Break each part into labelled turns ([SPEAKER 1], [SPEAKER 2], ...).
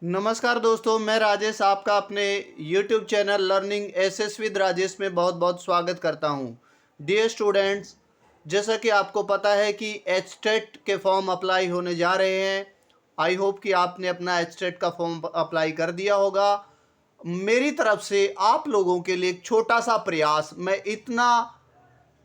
[SPEAKER 1] नमस्कार दोस्तों, मैं राजेश आपका अपने YouTube channel learning SS with Rajesh में बहुत बहुत स्वागत करता हूं। डियर स्टूडेंट्स, जैसा कि आपको पता है कि एचटेट के फॉर्म अप्लाई होने जा रहे हैं। आई होप कि आपने अपना एचटेट का फॉर्म अप्लाई कर दिया होगा। मेरी तरफ से आप लोगों के लिए एक छोटा सा प्रयास, मैं इतना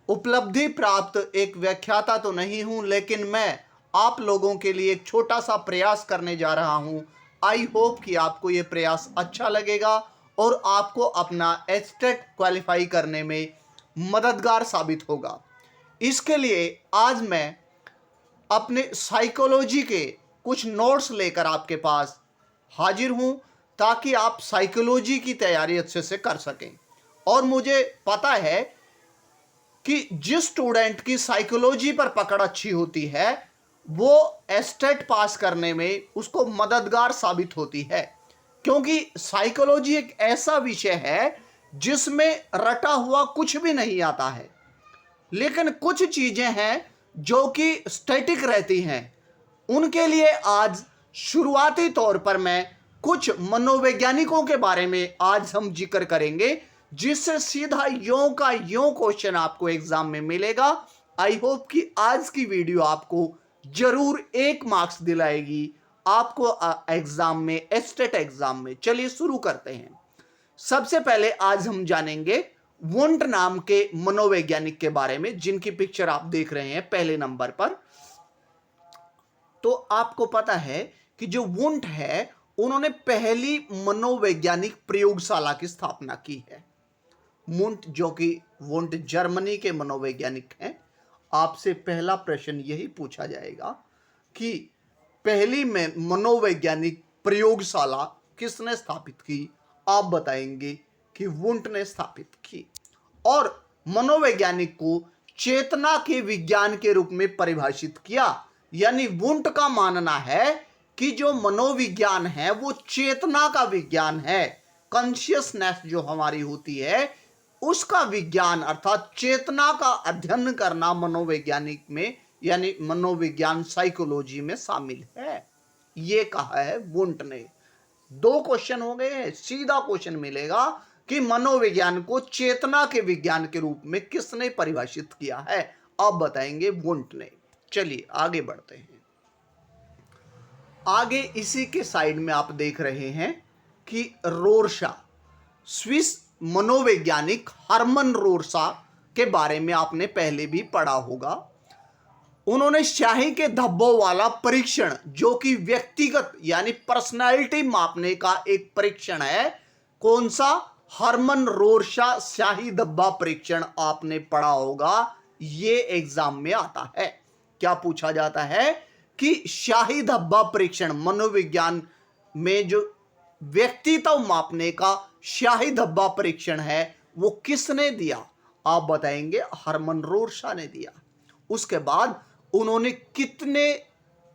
[SPEAKER 1] उपलब्धि प्राप्त एक व्याख्याता तो नहीं हूं, लेकिन मैं आप लोगों के लिए एक छोटा सा प्रयास करने जा रहा हूं। आई होप कि आपको ये प्रयास अच्छा लगेगा और आपको अपना एचटेट क्वालिफाई करने में मददगार साबित होगा। इसके लिए आज मैं अपने साइकोलॉजी के कुछ नोट्स लेकर आपके पास हाजिर हूं, ताकि आप साइकोलॉजी की तैयारी अच्छे से कर सकें। और मुझे पता है कि जिस स्टूडेंट की साइकोलॉजी पर पकड़ अच्छी होती है, वो एस्टेट पास करने में उसको मददगार साबित होती है। क्योंकि साइकोलॉजी एक ऐसा विषय है जिसमें रटा हुआ कुछ भी नहीं आता है, लेकिन कुछ चीजें हैं जो कि स्टैटिक रहती हैं। उनके लिए आज शुरुआती तौर पर मैं कुछ मनोवैज्ञानिकों के बारे में आज हम जिक्र करेंगे, जिससे सीधा यों का यों क्वेश्चन आपको एग्जाम में मिलेगा। आई होप कि आज की वीडियो आपको जरूर 1 मार्क्स दिलाएगी आपको एग्जाम में, एस्टेट एग्जाम में। चलिए शुरू करते हैं। सबसे पहले आज हम जानेंगे वुंट नाम के मनोवैज्ञानिक के बारे में, जिनकी पिक्चर आप देख रहे हैं पहले नंबर पर। तो आपको पता है कि जो वुंट है, उन्होंने पहली मनोवैज्ञानिक प्रयोगशाला की स्थापना की है। वुंट, जो कि वुंट जर्मनी के मनोवैज्ञानिक हैं। आपसे पहला प्रश्न यही पूछा जाएगा कि पहली मनोवैज्ञानिक प्रयोगशाला किसने स्थापित की? आप बताएंगे कि वुंट ने स्थापित की। और मनोवैज्ञानिक को चेतना के विज्ञान के रूप में परिभाषित किया। यानी वुंट का मानना है कि जो मनोविज्ञान है वो चेतना का विज्ञान है। कॉन्शियसनेस जो हमारी होती है उसका विज्ञान, अर्थात चेतना का अध्ययन करना मनोवैज्ञानिक में, यानी मनोविज्ञान साइकोलॉजी में शामिल है। ये कहा है वुंट ने। 2 क्वेश्चन हो गए हैं। सीधा क्वेश्चन मिलेगा कि मनोविज्ञान को चेतना के विज्ञान के रूप में किसने परिभाषित किया है? अब बताएंगे वुंट ने। चलिए आगे बढ़ते हैं। आगे इसी के साइड में आप देख रहे हैं कि रोरशा, स्विस मनोवैज्ञानिक हरमन रोरशा के बारे में आपने पहले भी पढ़ा होगा। उन्होंने स्याही के धब्बों वाला परीक्षण, जो कि व्यक्तिगत यानी पर्सनालिटी मापने का एक परीक्षण है। कौन सा? हरमन रोरशा स्याही धब्बा परीक्षण आपने पढ़ा होगा। ये एग्जाम में आता है। क्या पूछा जाता है कि स्याही धब्बा परीक्षण मनोविज्ञान में जो व्यक्तित्व मापने का स्याही धब्बा परीक्षण है वो किसने दिया? आप बताएंगे हरमन रोरशा ने दिया। उसके बाद उन्होंने कितने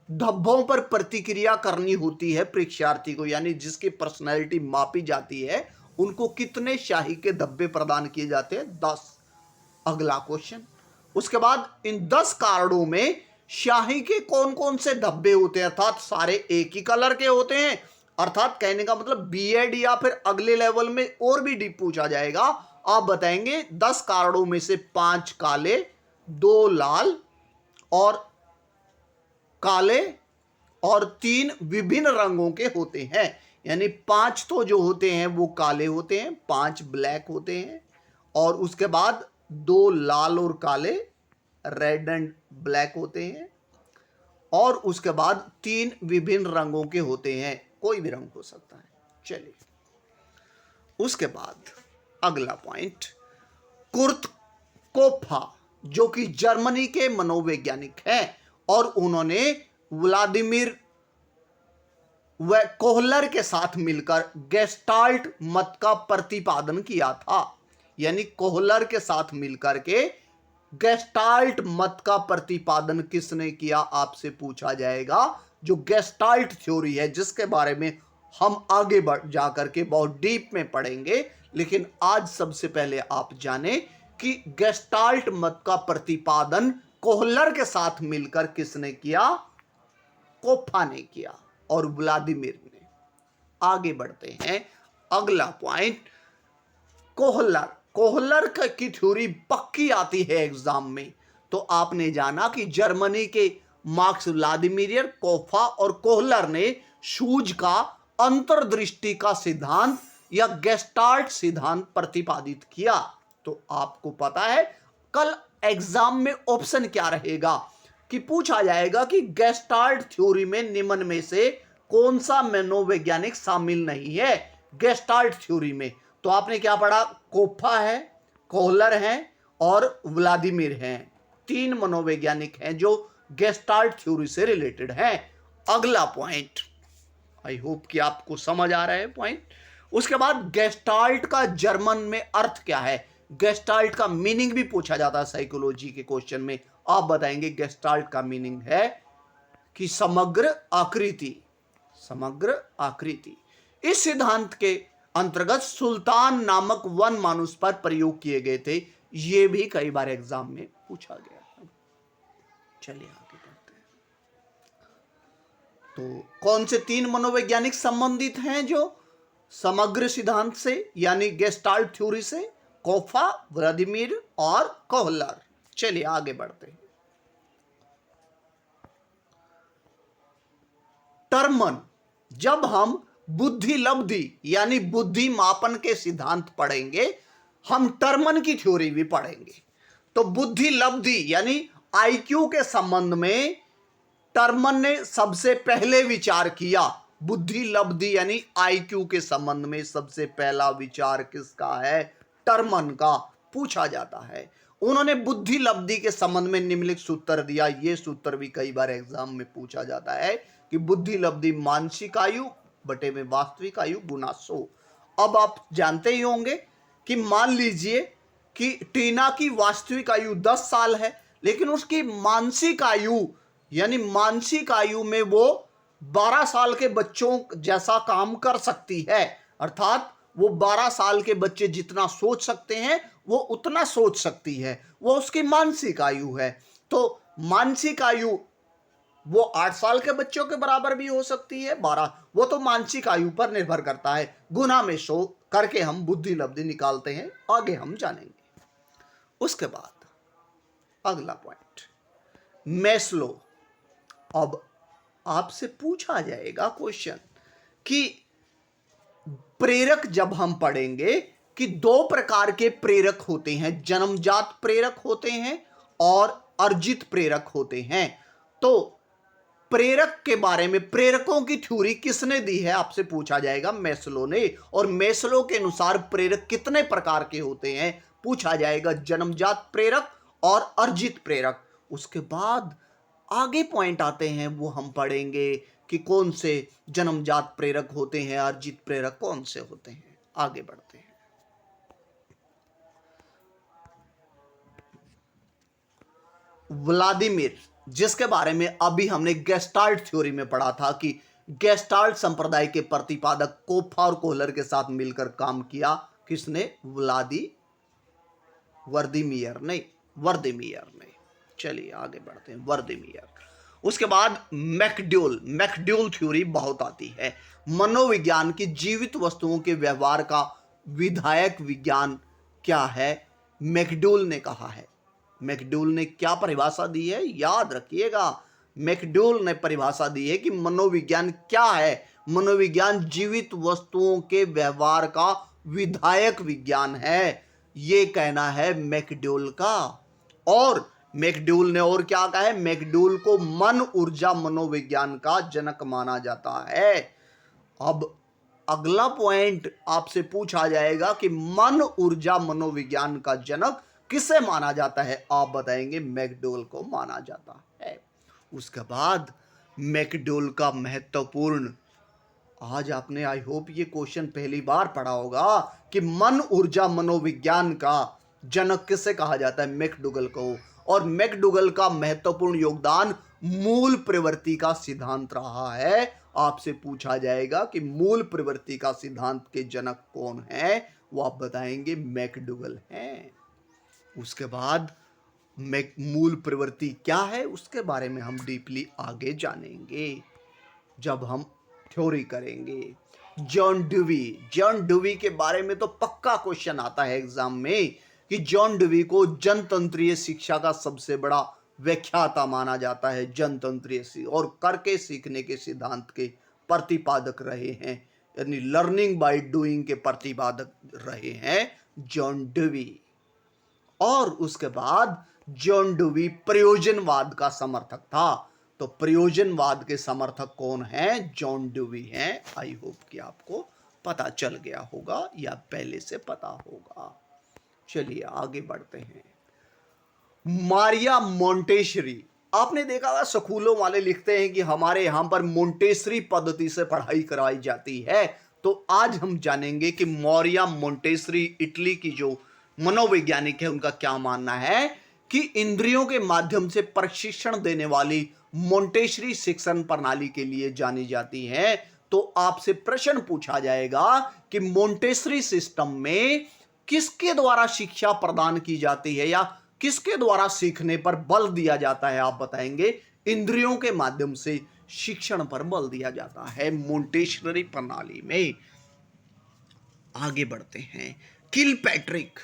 [SPEAKER 1] धब्बों पर प्रतिक्रिया करनी होती है परीक्षार्थी को, यानी जिसकी पर्सनैलिटी मापी जाती है, उनको कितने स्याही के धब्बे प्रदान किए जाते हैं? 10। अगला क्वेश्चन। उसके बाद इन 10 कार्डों में स्याही के कौन कौन से धब्बे होते हैं? अर्थात सारे एक ही कलर के होते हैं। अर्थात कहने का मतलब बीएड या फिर अगले लेवल में और भी डीप पूछा जाएगा। आप बताएंगे 10 कार्डों में से 5 काले, 2 लाल और काले और 3 विभिन्न रंगों के होते हैं। यानी 5 तो जो होते हैं वो काले होते हैं, 5 ब्लैक होते हैं, और उसके बाद 2 लाल और काले, रेड एंड ब्लैक होते हैं, और उसके बाद 3 विभिन्न रंगों के होते हैं। कोई भी रंग हो सकता है। चलिए उसके बाद अगला पॉइंट, कुर्ट कोप्फा, जो कि जर्मनी के मनोवैज्ञानिक हैं, और उन्होंने व्लादिमीर व कोहलर के साथ मिलकर गेस्टाल्ट मत का प्रतिपादन किया था। यानी कोहलर के साथ मिलकर के गेस्टाल्ट मत का प्रतिपादन किसने किया? आपसे पूछा जाएगा। जो गेस्टाल्ट थ्योरी है, जिसके बारे में हम आगे बढ़ जाकर के बहुत डीप में पढ़ेंगे, लेकिन आज सबसे पहले आप जाने कि गेस्टाल्ट मत का प्रतिपादन कोहलर के साथ मिलकर किसने किया? कोप्फा ने किया और व्लादिमीर ने। आगे बढ़ते हैं। अगला पॉइंट, कोहलर। कोहलर की थ्योरी पक्की आती है एग्जाम में। तो आपने जाना कि जर्मनी के मार्क्स व्लादिमीर कोफा और कोहलर ने शूज का अंतर्दृष्टि का सिद्धांत या गेस्टाल्ट सिद्धांत प्रतिपादित किया। तो आपको पता है कल एग्जाम में ऑप्शन क्या रहेगा कि पूछा जाएगा कि गेस्टाल्ट थ्योरी में निम्न में से कौन सा मनोवैज्ञानिक शामिल नहीं है गेस्टाल्ट थ्योरी में। तो आपने क्या पढ़ा, कोफा है, कोहलर है और व्लादिमीर हैं। 3 मनोवैज्ञानिक हैं जो गेस्टाल्ट थ्योरी से रिलेटेड हैं। अगला पॉइंट, आई होप कि आपको समझ आ रहा है पॉइंट। उसके बाद गेस्टाल्ट का जर्मन में अर्थ क्या है। गेस्टाल्ट का मीनिंग भी पूछा जाता है साइकोलॉजी के क्वेश्चन में। आप बताएंगे गेस्टाल्ट का मीनिंग है कि समग्र आकृति, समग्र आकृति। इस सिद्धांत के अंतर्गत सुल्तान नामक वन मानुष पर प्रयोग किए गए थे। यह भी कई बार एग्जाम में पूछा गया। चलिए आगे बढ़ते हैं। तो कौन से 3 मनोवैज्ञानिक संबंधित हैं जो समग्र सिद्धांत से यानी गेस्टाल्ट थ्योरी से? कोफा, व्लादिमीर और कोहलर। चलिए आगे बढ़ते हैं। टर्मन, जब हम बुद्धि लब्धि यानी बुद्धि मापन के सिद्धांत पढ़ेंगे हम टर्मन की थ्योरी भी पढ़ेंगे। तो बुद्धि लब्धि यानी आईक्यू के संबंध में टर्मन ने सबसे पहले विचार किया। बुद्धि लब्धि यानी आईक्यू के संबंध में सबसे पहला विचार किसका है? टर्मन का पूछा जाता है। उन्होंने बुद्धि लब्धि के संबंध में निम्नलिखित सूत्र दिया। यह सूत्र भी कई बार एग्जाम में पूछा जाता है कि बुद्धि लब्धि मानसिक आयु बटे में वास्तविक आयु गुना 100। अब आप जानते ही होंगे कि मान लीजिए कि टीना की वास्तविक आयु 10 साल है, लेकिन उसकी मानसिक आयु यानी मानसिक आयु में वो 12 साल के बच्चों जैसा काम कर सकती है। अर्थात वो 12 साल के बच्चे जितना सोच सकते हैं वो उतना सोच सकती है। वो उसकी मानसिक आयु है। तो मानसिक आयु वो 8 साल के बच्चों के बराबर भी हो सकती है, 12, वो तो मानसिक आयु पर निर्भर करता है। गुना में 100 करके हम बुद्धि लब्धि निकालते हैं, आगे हम जानेंगे। उसके बाद अगला पॉइंट, मैस्लो। अब आपसे पूछा जाएगा क्वेश्चन कि प्रेरक जब हम पढ़ेंगे कि 2 प्रकार के प्रेरक होते हैं, जन्मजात प्रेरक होते हैं और अर्जित प्रेरक होते हैं। तो प्रेरक के बारे में, प्रेरकों की थ्योरी किसने दी है आपसे पूछा जाएगा, मैस्लो ने। और मैस्लो के अनुसार प्रेरक कितने प्रकार के होते हैं पूछा जाएगा, जन्मजात प्रेरक और अर्जित प्रेरक। उसके बाद आगे पॉइंट आते हैं वो हम पढ़ेंगे कि कौन से जन्मजात प्रेरक होते हैं, अर्जित प्रेरक कौन से होते हैं। आगे बढ़ते हैं। व्लादिमीर, जिसके बारे में अभी हमने गेस्टाल्ट थ्योरी में पढ़ा था कि गेस्टाल्ट संप्रदाय के प्रतिपादक कोफा और कोहलर के साथ मिलकर काम किया। किसने? वर्दीमीयर ने। चलिए आगे बढ़ते हैं। वर्दीमीयर। उसके बाद मैकडूल थ्योरी बहुत आती है। मनोविज्ञान की जीवित वस्तुओं के व्यवहार का विधायक विज्ञान क्या है? मैकडूल ने कहा है। मैकडूल ने क्या परिभाषा दी है? याद रखिएगा, मैकडूल ने परिभाषा दी है कि मनोविज्ञान क्या है? मनोविज्ञान जीवित वस्तुओं के व्यवहार का विधायक विज्ञान है, ये कहना है मैकडूल का। और मैकडूल ने और क्या कहा है? मैकडूल को मन ऊर्जा मनोविज्ञान का जनक माना जाता है। अब अगला पॉइंट आपसे पूछा जाएगा कि मन ऊर्जा मनोविज्ञान का जनक किसे माना जाता है? आप बताएंगे मैकडूल को माना जाता है। उसके बाद मैकडूल का महत्वपूर्ण, आज आपने आई होप ये क्वेश्चन पहली बार पढ़ा होगा कि मन ऊर्जा मनोविज्ञान का जनक किसे कहा जाता है? मैकडूगल को। और मैकडूगल का महत्वपूर्ण योगदान मूल प्रवृत्ति का सिद्धांत रहा है। आपसे पूछा जाएगा कि मूल प्रवृत्ति का सिद्धांत के जनक कौन है? वो आप बताएंगे मैकडूगल हैं। उसके बाद मूल प्रवृत्ति क्या है उसके बारे में हम डीपली आगे जानेंगे जब हम थ्योरी करेंगे। जॉन डुवी के बारे में तो पक्का क्वेश्चन आता है एग्जाम में कि जॉन डुवी को जनतंत्रीय शिक्षा का सबसे बड़ा व्याख्याता माना जाता है। जनतंत्रीय और करके सीखने के सिद्धांत के प्रतिपादक रहे हैं, यानी लर्निंग बाय डूइंग के प्रतिपादक रहे हैं जॉन डुवी। और उसके बाद जॉन डुवी प्रयोजनवाद का समर्थक था। तो प्रयोजनवाद के समर्थक कौन हैं? जॉन डुवी हैं। आई होप कि आपको पता चल गया होगा या पहले से पता होगा। चलिए आगे बढ़ते हैं। मारिया मोंटेसरी, आपने देखा होगा स्कूलों वाले लिखते हैं कि हमारे यहां पर मोंटेसरी पद्धति से पढ़ाई कराई जाती है। तो आज हम जानेंगे कि मारिया मोंटेसरी इटली की जो मनोवैज्ञानिक है उनका क्या मानना है कि इंद्रियों के माध्यम से प्रशिक्षण देने वाली मोंटेसरी शिक्षण प्रणाली के लिए जानी जाती है। तो आपसे प्रश्न पूछा जाएगा कि मोंटेसरी सिस्टम में किसके द्वारा शिक्षा प्रदान की जाती है या किसके द्वारा सीखने पर बल दिया जाता है? आप बताएंगे। इंद्रियों के माध्यम से शिक्षण पर बल दिया जाता है मोंटेसरी प्रणाली में। आगे बढ़ते हैं। किलपैट्रिक,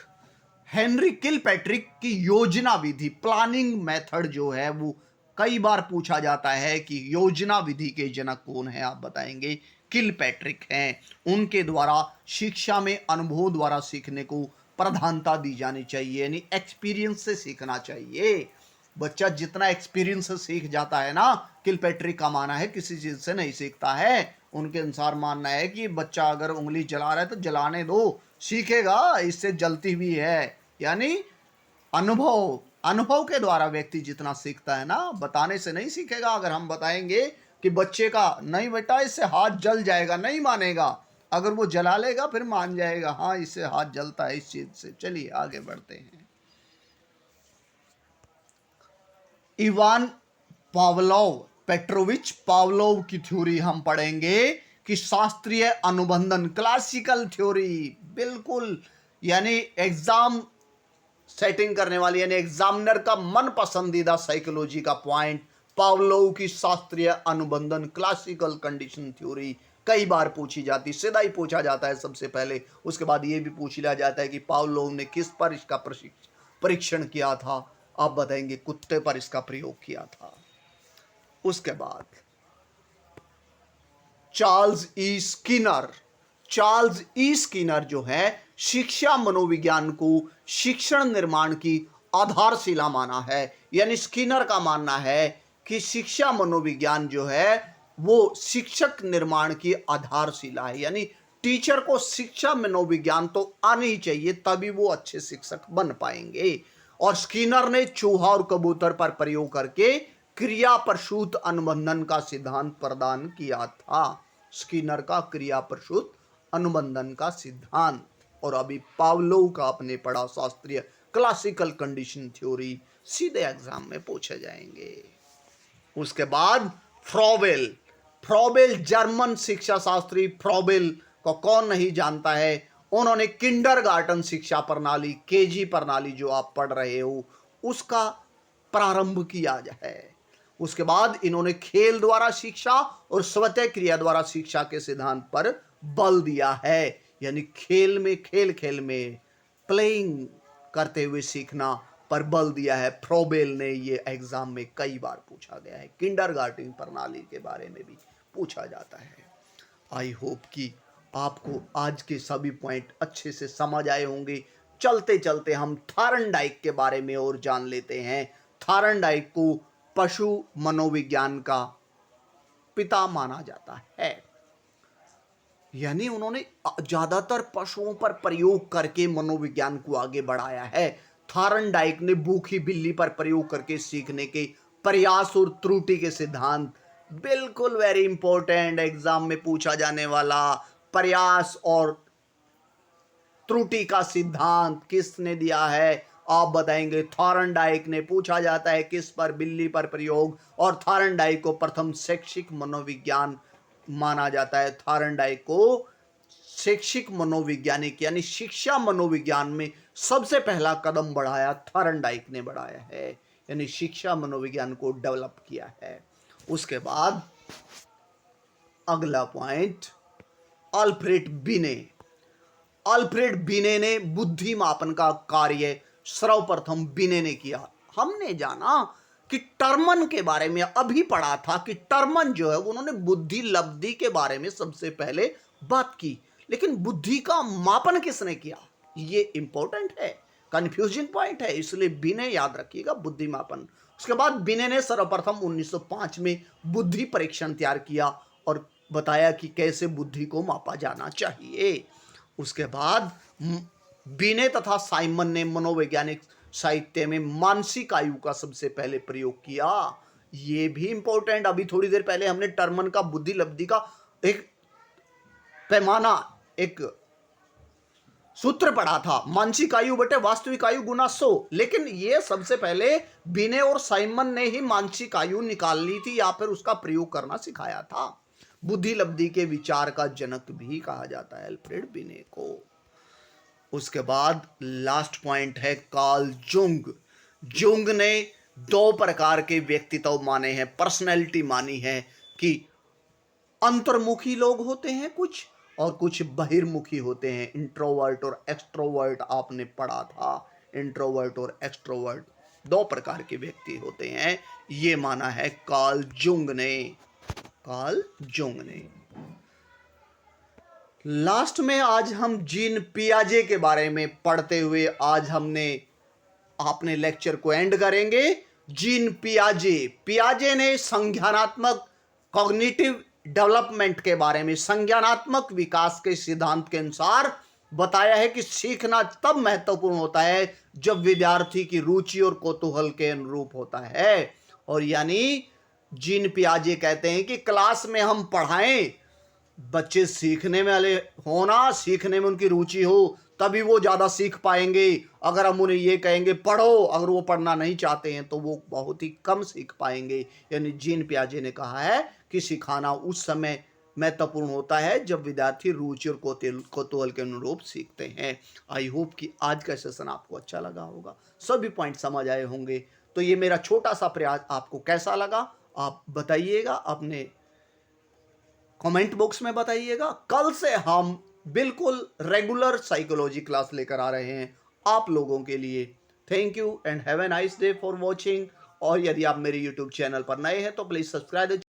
[SPEAKER 1] हेनरी किलपैट्रिक की योजना विधि, प्लानिंग मेथड जो है वो कई बार पूछा जाता है कि योजना विधि के जनक कौन है? आप बताएंगे। किलपैट्रिक हैं। उनके द्वारा शिक्षा में अनुभव द्वारा सीखने को प्रधानता दी जानी चाहिए, यानी एक्सपीरियंस से सीखना चाहिए। बच्चा जितना एक्सपीरियंस से सीख जाता है ना, किलपैट्रिक का मानना है किसी चीज से नहीं सीखता है। उनके अनुसार मानना है कि बच्चा अगर उंगली जला रहा है तो जलाने दो, सीखेगा, इससे जलती भी है। यानी अनुभव के द्वारा व्यक्ति जितना सीखता है ना, बताने से नहीं सीखेगा। अगर हम बताएंगे कि बच्चे का नहीं बेटा इससे हाथ जल जाएगा, नहीं मानेगा। अगर वो जला लेगा फिर मान जाएगा, हाँ इससे हाथ जलता है इस चीज से। चलिए आगे बढ़ते हैं। इवान पावलोव, पेट्रोविच पावलोव की थ्योरी हम पढ़ेंगे कि शास्त्रीय अनुबंधन, क्लासिकल थ्योरी, बिल्कुल, यानी एग्जाम सेटिंग करने वाली, यानी एग्जामिनर का मन पसंदीदा साइकोलॉजी का पॉइंट, पावलोव की शास्त्रीय अनुबंधन, क्लासिकल कंडीशन थ्योरी कई बार पूछी जाती, सीधा ही पूछा जाता है सबसे पहले। उसके बाद ये भी पूछ लिया जाता है कि पावलोव ने किस पर इसका परीक्षण किया था? आप बताएंगे। कुत्ते पर इसका प्रयोग किया था। उसके बाद चार्ल्स ई स्किनर जो है शिक्षा मनोविज्ञान को शिक्षण निर्माण की आधारशिला माना है। यानी स्किनर का मानना है कि शिक्षा मनोविज्ञान जो है वो शिक्षक निर्माण की आधारशिला है। यानी टीचर को शिक्षा मनोविज्ञान तो आनी ही चाहिए, तभी वो अच्छे शिक्षक बन पाएंगे। और स्किनर ने चूहा और कबूतर पर प्रयोग करके क्रिया प्रसूत अनुबंधन का सिद्धांत प्रदान किया था। स्किनर का क्रिया प्रसूत अनुबंधन का सिद्धांत। और अभी पावलोव का आपने पढ़ा शास्त्रीय क्लासिकल कंडीशन थ्योरी, सीधे एग्जाम में पूछे जाएंगे। उसके बाद फ्रॉबेल जर्मन शिक्षा शास्त्री, फ्रॉबेल को कौन नहीं जानता है? उन्होंने किंडरगार्टन शिक्षा प्रणाली, केजी प्रणाली जो आप पढ़ रहे हो, उसका प्रारंभ किया है। उसके बाद इन्होंने खेल द्वारा शिक्षा और स्वतः क्रिया द्वारा शिक्षा के सिद्धांत पर बल दिया है। यानी खेल में प्लेइंग करते हुए सीखना पर बल दिया है फ्रॉबेल ने। ये एग्जाम में कई बार पूछा गया है। किंडरगार्टन प्रणाली के बारे में भी पूछा जाता है। आई होप कि आपको आज के सभी पॉइंट अच्छे से समझ आए होंगे। चलते चलते हम थार्नडाइक के बारे में और जान लेते हैं। थार्नडाइक को पशु मनोविज्ञान का पिता माना जाता है। यानी उन्होंने ज्यादातर पशुओं पर प्रयोग करके मनोविज्ञान को आगे बढ़ाया है। थार्नडाइक ने भूखी बिल्ली पर प्रयोग करके सीखने के प्रयास और त्रुटि के सिद्धांत, बिल्कुल वेरी इंपॉर्टेंट, एग्जाम में पूछा जाने वाला प्रयास और त्रुटि का सिद्धांत किसने दिया है? आप बताएंगे। थार्नडाइक ने। पूछा जाता है किस पर? बिल्ली पर प्रयोग। और थार्नडाइक को प्रथम शैक्षिक मनोविज्ञान माना जाता है। थार्नडाइक को शैक्षिक मनोवैज्ञानिक यानी शिक्षा मनोविज्ञान में सबसे पहला कदम बढ़ाया थार्नडाइक ने बढ़ाया है, यानी शिक्षा मनोविज्ञान को डेवलप किया है। उसके बाद अगला पॉइंट, अल्फ्रेड बिने। अल्फ्रेड बिने ने बुद्धि मापन का कार्य सर्वप्रथम बिने ने किया। हमने जाना कि टर्मन के बारे में अभी पढ़ा था कि टर्मन जो है उन्होंने बुद्धि लब्धि के बारे में सबसे पहले बात की, लेकिन बुद्धि का मापन किसने किया, ये इंपॉर्टेंट है, कंफ्यूजिंग पॉइंट है, इसलिए बिने याद रखिएगा, बुद्धि मापन। उसके बाद बिने ने सर्वप्रथम 1905 में बुद्धि परीक्षण तैयार किया और बताया कि कैसे बुद्धि को मापा जाना चाहिए। उसके बाद बिने तथा साइमन ने मनोवैज्ञानिक साहित्य में मानसिक आयु का सबसे पहले प्रयोग किया। ये भी इंपॉर्टेंट, अभी थोड़ी देर पहले हमने टर्मन का बुद्धि लब्धि का एक पैमाना, एक सूत्र पढ़ा था, मानसिक आयु बटे वास्तविक आयु गुना 100, लेकिन ये सबसे पहले बिने और साइमन ने ही मानसिक आयु निकाल ली थी या फिर उसका प्रयोग करना सिखाया था। बुद्धि लब्धि के विचार का जनक भी कहा जाता है अल्फ्रेड बिने को। उसके बाद लास्ट पॉइंट है कार्ल जुंग। जुंग ने 2 प्रकार के व्यक्तित्व माने हैं, पर्सनैलिटी मानी है कि अंतर्मुखी लोग होते हैं कुछ और कुछ बहिर्मुखी होते हैं, इंट्रोवर्ट और एक्सट्रोवर्ट आपने पढ़ा था। इंट्रोवर्ट और एक्सट्रोवर्ट 2 प्रकार के व्यक्ति होते हैं, ये माना है कार्ल जुंग ने। कार्ल जुंग ने। लास्ट में आज हम जीन पियाजे के बारे में पढ़ते हुए आज हमने अपने लेक्चर को एंड करेंगे। जीन पियाजे, पियाजे ने संज्ञानात्मक कॉग्निटिव डेवलपमेंट के बारे में, संज्ञानात्मक विकास के सिद्धांत के अनुसार बताया है कि सीखना तब महत्वपूर्ण होता है जब विद्यार्थी की रुचि और कौतूहल के अनुरूप होता है। और यानी जीन पियाजे कहते हैं कि क्लास में हम पढ़ाएं, बच्चे सीखने वाले होना, सीखने में उनकी रुचि हो, तभी वो ज़्यादा सीख पाएंगे। अगर हम उन्हें ये कहेंगे पढ़ो, अगर वो पढ़ना नहीं चाहते हैं तो वो बहुत ही कम सीख पाएंगे। यानी जीन पियाजे ने कहा है कि सिखाना उस समय महत्वपूर्ण होता है जब विद्यार्थी रुचि और कौतूहल के अनुरूप सीखते हैं। आई होप कि आज का सेशन आपको अच्छा लगा होगा, सभी पॉइंट समझ आए होंगे। तो ये मेरा छोटा सा प्रयास आपको कैसा लगा आप बताइएगा, अपने कमेंट बॉक्स में बताइएगा। कल से हम बिल्कुल रेगुलर साइकोलॉजी क्लास लेकर आ रहे हैं आप लोगों के लिए। Thank you and have a nice day for watching. और यदि आप मेरे यूट्यूब चैनल पर नए हैं तो प्लीज़ सब्सक्राइब द